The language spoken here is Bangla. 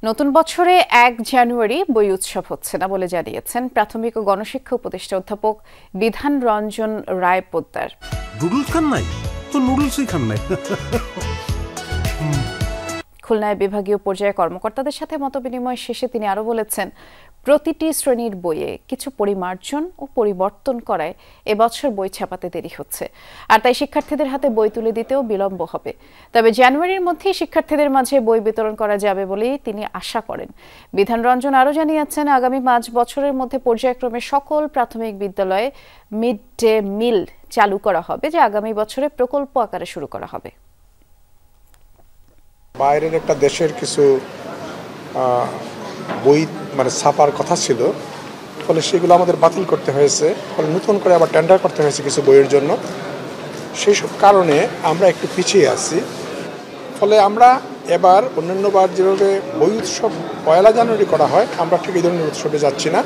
নতুন বছরে ১ জানুয়ারি বই উৎসব হচ্ছে না বলে জানিয়েছেন প্রাথমিক ও গণশিক্ষা উপদেষ্টা অধ্যাপক বিধান রঞ্জন রায় পোদ্দার। নুডলস খান নাই তো নুডলসই খান নাই। খুলনায় বিভাগীয় পর্যায়ে কর্মকর্তাদের সাথে মতবিনিময় শেষে তিনি আরও বলেছেন, প্রতিটি শ্রেণীর বইয়ে কিছু পরিমার্জন ও পরিবর্তন করায় এবছর বই ছাপাতে দেরি হচ্ছে, আর তাই শিক্ষার্থীদের হাতে বই তুলে দিতেও বিলম্ব হবে। তবে জানুয়ারির মধ্যেই শিক্ষার্থীদের মাঝে বই বিতরণ করা যাবে বলেই তিনি আশা করেন। বিধান রঞ্জন আরও জানিয়েছেন, আগামী ৫ বছরের মধ্যে পর্যায়ক্রমে সকল প্রাথমিক বিদ্যালয়ে মিড ডে মিল চালু করা হবে, যা আগামী বছরে প্রকল্প আকারে শুরু করা হবে। বাইরের একটা দেশের কিছু বই ছাপার কথা ছিল, ফলে সেগুলো আমাদের বাতিল করতে হয়েছে, ফলে নতুন করে আবার টেন্ডার করতে হয়েছে কিছু বইয়ের জন্য। সেই সব কারণে আমরা একটু পিছিয়ে আছি। ফলে আমরা এবার অন্যান্যবার যেভাবে বই উৎসব ১ জানুয়ারি করা হয়, আমরা ঠিক এই ধরনের উৎসবে যাচ্ছি না।